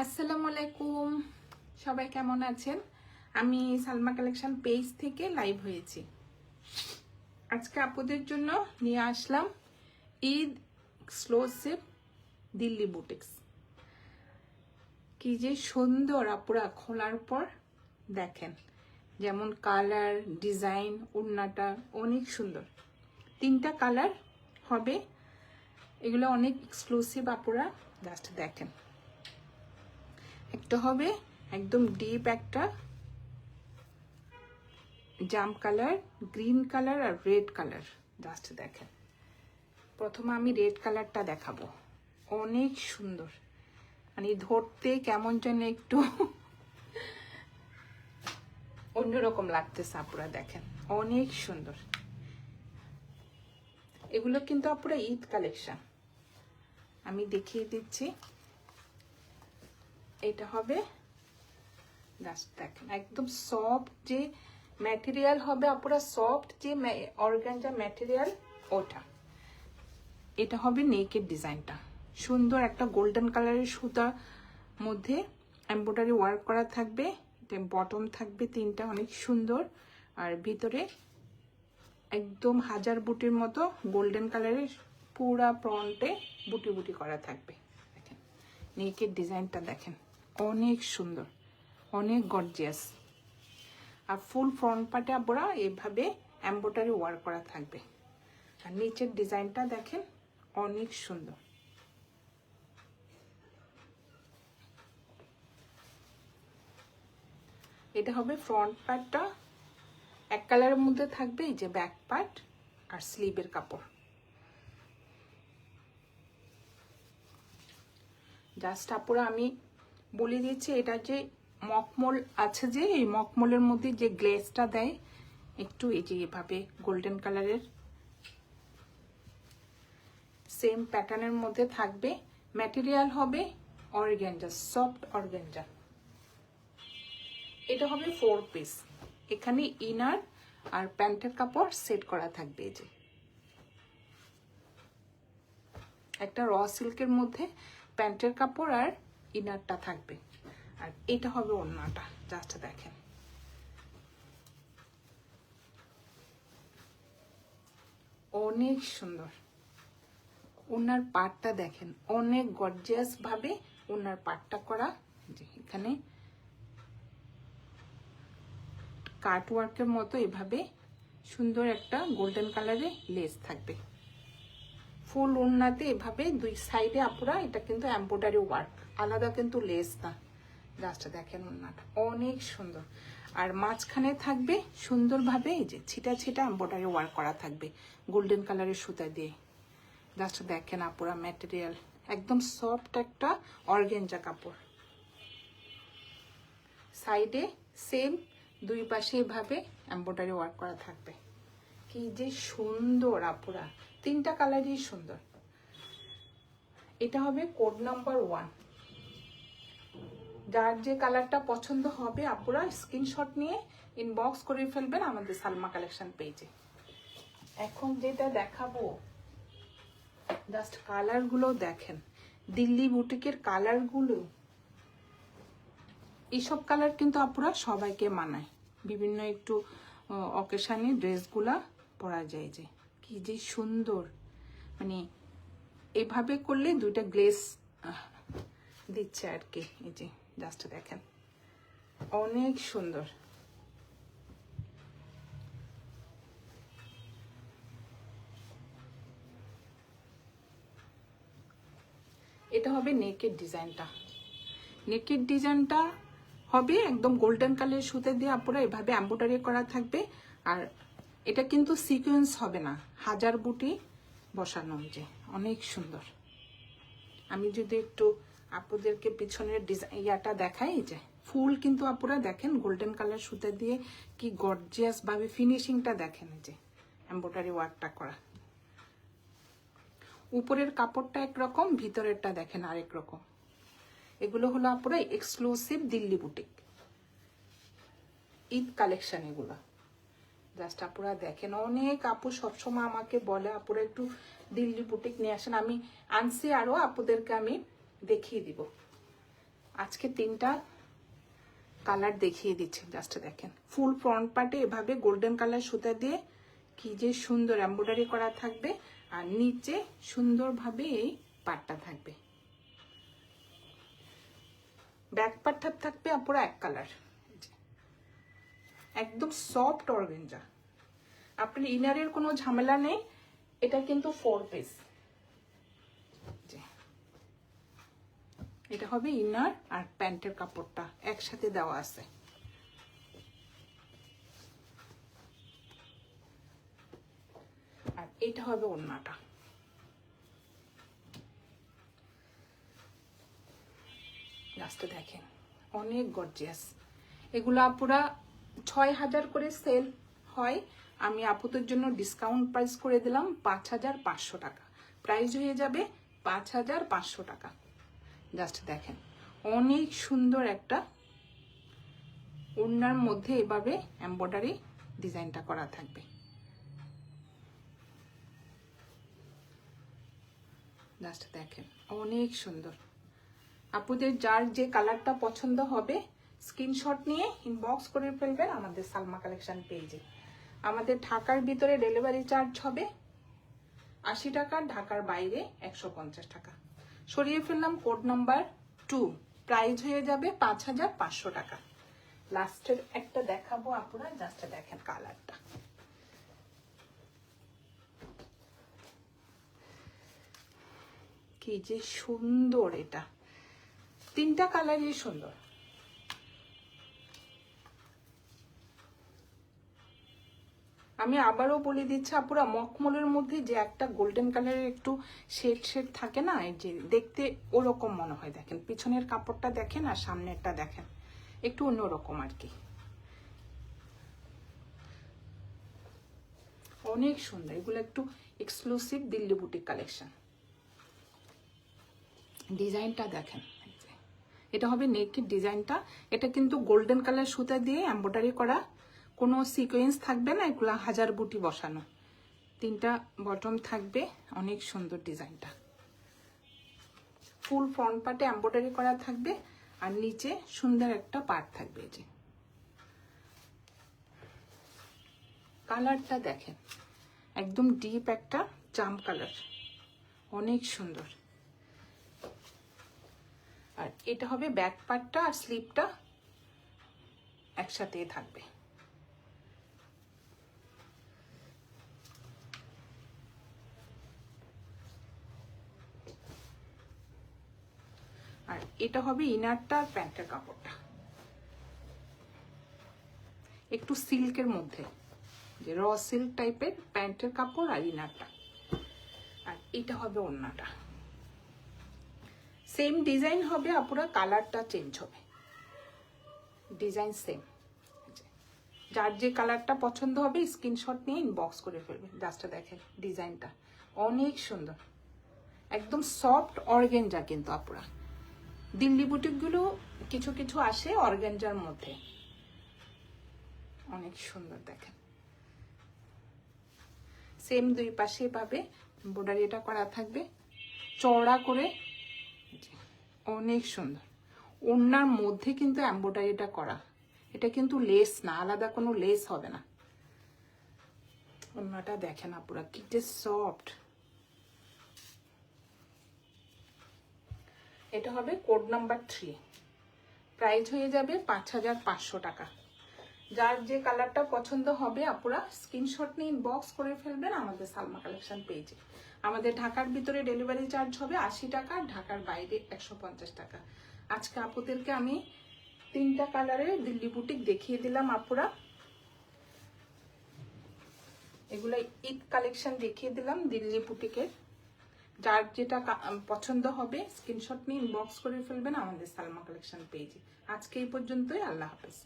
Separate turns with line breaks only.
আসসালামু আলাইকুম, সবাই কেমন আছেন? আমি সালমা কালেকশন পেজ থেকে লাইভ হয়েছি। আজকে আপুদের জন্য নিয়ে আসলাম ঈদ এক্সক্লুসিভ দিল্লি বুটিক্স। কি যে সুন্দর আপুরা, খোলার পর দেখেন, যেমন কালার, ডিজাইন, ওড়নাটা অনেক সুন্দর। 3টা কালার হবে, এগুলো অনেক এক্সক্লুসিভ আপুরা, জাস্ট দেখেন। একটা হবে একদম ডিপ একটা জাম কালার, গ্রিন কালার আর রেড কালার, জাস্ট দেখেন। প্রথমে আমি রেড কালারটা দেখাবো, অনেক সুন্দর, মানে ধরতে কেমন যেন একটু অন্যরকম লাগতেছে আপুরা, দেখেন অনেক সুন্দর। এগুলো কিন্তু আপুরা ঈদ কালেকশন, আমি দেখিয়ে দিচ্ছি। এটা হবে জাস্ট দেখেন, একদম সফট যে ম্যাটেরিয়াল হবে আপুরা, সফট যে অর্গানজা ম্যাটেরিয়াল ওটা। এটা হবে নেকের ডিজাইনটা, সুন্দর একটা গোল্ডেন কালারের সুতা মধ্যে এমব্রয়ডারি ওয়ার্ক করা থাকবে। এটা বটম থাকবে 3টা, অনেক সুন্দর। আর ভিতরে একদম হাজার বুটির মতো গোল্ডেন কালারের পুরা ফ্রন্টে বুটি বুটি করা থাকবে। দেখেন নেকের ডিজাইনটা দেখেন, অনেক সুন্দর, অনেক গর্জিয়াস। আর ফুল ফ্রন্ট পার্টে আপনারা এইভাবে এমব্রয়ডারি ওয়ার্ক করা থাকবে। আর নিচের ডিজাইনটা দেখেন, অনেক সুন্দর। এটা হবে ফ্রন্ট পার্টটা, এক কালারের মধ্যে থাকবে, এই যে ব্যাক পার্ট আর স্লিভের কাপড়। জাস্ট আপুরা আমি বলে দিচ্ছি, এটা যে মকমল আছে, যে এই মকমলের মধ্যে যে গ্লেজটা দেয় একটু, এই যে এভাবে গোল্ডেন কালারের সেম প্যাটার্নের মধ্যে থাকবে। ম্যাটেরিয়াল হবে অর্গানজা, সফট অর্গানজা। এটা হবে 4 পিস, এখানে ইনার আর প্যান্টের কাপড় সেট করা থাকবে। এই যে একটা র সিল্কের মধ্যে প্যান্টের কাপড় আর ইনারটা থাকবে। আর এটা হবে ওড়নাটা, জাস্ট দেখেন অনেক সুন্দর। ওনার পাটটা দেখেন, অনেক গর্জিয়াস ভাবে ওনার পাটটা করা। যে এখানে কাট ওয়ার্কের মতো এভাবে সুন্দর একটা গোল্ডেন কালারে লেস থাকবে। ফুল ওড়নাতে এভাবে দুই সাইডে আপুরা, এটা কিন্তু এমব্রয়ডারি ওয়ার্ক, আলাদা কিন্তু লেস না। জাস্ট দেখেন ওড়নাটা অনেক সুন্দর। আর মাঝখানে থাকবে সুন্দরভাবে এই যে ছিটা ছিটা এমব্রয়ডারি ওয়ার্ক করা থাকবে গোল্ডেন কালারের সুতা দিয়ে। জাস্ট দেখেন আপুরা, ম্যাটেরিয়াল একদম সফট একটা অর্গানজা কাপড়। সাইডে সেম দুই পাশে এভাবে এমব্রয়ডারি ওয়ার্ক করা থাকবে। কি যে সুন্দর আপুরা, 3টা কালারই সুন্দর। এটা হবে কোড নাম্বার 1। যার যে কালারটা পছন্দ হবে আপুরা স্ক্রিনশট নিয়ে ইনবক্স করে ফেলবেন আমাদের সালমা কালেকশন পেজে। এখন যেটা দেখাবো, জাস্ট কালারগুলো দেখেন, দিল্লি বুটিকের কালারগুলো, এইসব কালার কিন্তু আপুরা সবাইকে মানায়, বিভিন্ন একটু অকেশানে ড্রেসগুলা পরা যায়। যে কি যে সুন্দর, মানে এভাবে করলে 2টা গ্লেস দিচ্ছে আর কি। এই যে জাস্ট দেখেন অনেক সুন্দর। এটা হবে নেকের ডিজাইনটা, নেকের ডিজাইনটা হবে একদম গোল্ডেন কালারের সুতে দিয়ে আপুরা এভাবে এমব্রয়ডারি করা থাকবে। আর এটা কিন্তু সিকোয়েন্স হবে না, হাজার বুটি বসানো। যে অনেক সুন্দর। আমি যদি একটু আপুদেরকে পিছনের ইয়াটা দেখাই, যে ফুল কিন্তু আপুরা দেখেন গোল্ডেন কালার সুতা দিয়ে কি গর্জিয়াস ভাবে ফিনিশিংটা দেখেন। যে এমব্রয়ডারি ওয়ার্কটা করা, উপরের কাপড়টা একরকম, ভিতরেরটা দেখেন আরেক রকম। এগুলো হলো আপুরা exclusive Delhi boutique Eid collection. এগুলো জাস্ট আপুরা দেখেন, অনেক আপু সবসময় আমাকে বলে আপুরা একটু দিল্লি বুটিক নিয়ে আসেন। আমি আনছি, আরো আপুদেরকে আমি দেখিয়ে দিব। আজকে 3টা কালার দেখিয়ে দিচ্ছি, জাস্ট দেখেন। ফুল ফ্রন্ট পার্টে এভাবে গোল্ডেন কালার সুতা দিয়ে কি যে সুন্দর এমব্রয়ডারি করা থাকবে, আর নিচে সুন্দরভাবে এই পাটটা থাকবে। ব্যাক পার্টটা থাকবে পুরো এক কালার, একদম সফট অর্গানজা। আপনার ইনারের কোনো ঝামেলা নেই। এটা কিন্তু 4 পিস। এটা হবে ইনার আর প্যান্টের কাপড়টা একসাথে দেওয়া আছে। আর এটা হবে ওড়নাটা। লাস্টে দেখেন অনেক গর্জিয়াস। এগুলো আপুরা 6000 করে সেল হয়, আমি আপুদের জন্য ডিসকাউন্ট প্রাইস করে দিলাম 5500 টাকা। প্রাইস হয়ে যাবে 5500 টাকা। জাস্ট দেখেন অনেক সুন্দর একটা ওড়নার মধ্যে এভাবে এমব্রয়ডারি ডিজাইনটা করা থাকবে। জাস্ট দেখেন অনেক সুন্দর। আপুদের যার যে কালারটা পছন্দ হবে স্ক্রিনশট নিয়ে ইনবক্স করে ফেলবেন আমাদের সালমা কালেকশন পেজে। আমাদের ঢাকার ভিতরে ডেলিভারি চার্জ হবে 80 টাকা, ঢাকার বাইরে 150 টাকা। সরিয়ে ফেললাম কোড নাম্বার 2, প্রাইস হয়ে যাবে 5500 টাকা। লাস্টের একটা দেখাবো আপনারা, জাস্ট দেখেন কালারটা কি যে সুন্দর। এটা 3টা কালারই সুন্দর। আমি আবারও বলে দিচ্ছি আপুরা, মখমলের মধ্যে যে একটা গোল্ডেন কালারের একটু শেড শেড থাকে না, এই যে দেখতে ওরকম মনে হয়। দেখেন পিছনের কাপড়টা দেখেন আর সামনেরটা দেখেন, একটু অন্যরকম আর কি। অনেক সুন্দর। এগুলো একটু এক্সক্লুসিভ দিল্লি বুটিক কালেকশন। ডিজাইনটা দেখেন, এটা হবে নেকের ডিজাইনটা। এটা কিন্তু গোল্ডেন কালার সুতা দিয়ে এমব্রয়ডারি করা, কোনো সিকোয়েন্স থাকবে না, এগুলা হাজার বুটি বসানো। 3টা বটম থাকবে, অনেক সুন্দর ডিজাইনটা। ফুল ফ্রন্ট পার্টে এমব্রয়ডারি করা থাকবে আর নিচে সুন্দর একটা পার্ট থাকবে। এই যে কালারটা দেখেন, একদম ডিপ একটা জাম কালার, অনেক সুন্দর। আর এটা হবে ব্যাক পার্টটা আর স্লিপটা একসাথে থাকবে। আর এটা হবে ইনারটা আর প্যান্টের কাপড়টা, একটু সিল্কের মধ্যে, যে র সিল্ক টাইপের প্যান্টের কাপড় আর ইনারটা। আর এটা হবে ওড়নাটা। সেম ডিজাইন হবে আপুরা, কালারটা চেঞ্জ হবে, ডিজাইন সেম। যার যে কালারটা পছন্দ হবে স্ক্রিনশট নিয়ে ইনবক্স করে ফেলবেন। জাস্ট দেখেন ডিজাইনটা অনেক সুন্দর, একদম সফট অর্গানজা। কিন্তু আপুরা দিল্লি বুটিকগুলো কিছু কিছু আসে অর্গানজার মধ্যে, অনেক সুন্দর। দেখেন সেম দুই পাশে পাবে এমব্রয়ডারিটা করা থাকবে চওড়া করে, অনেক সুন্দর। ওড়নার মধ্যে কিন্তু এমব্রয়ডারিটা করা, এটা কিন্তু লেস না, আলাদা কোনো লেস হবে না। ওড়নাটা দেখেন আপুরা কি যে সফট। এটা হবে কোড নাম্বার 3, প্রাইস হয়ে যাবে 5500 টাকা। যার যে কালারটা পছন্দ হবে আপুরা স্ক্রিনশট নিয়ে ইনবক্স করে ফেলবেন আমাদের সালমা কালেকশন পেজে। আমাদের ঢাকার ভিতরে ডেলিভারি চার্জ হবে 80 টাকা, ঢাকার বাইরে 150 টাকা। আজকে আপুদেরকে আমি 3টা কালারের দিল্লি বুটিক দেখিয়ে দিলাম আপুরা। এগুলা ঈদ কালেকশন দেখিয়ে দিলাম দিল্লি বুটিকের। যার যেটা পছন্দ হবে স্ক্রিনশট নিয়ে ইনবক্স করে ফেলবেন আমাদের সালমা কালেকশন পেজে। আজকে এই পর্যন্তই, আল্লাহ হাফেজ।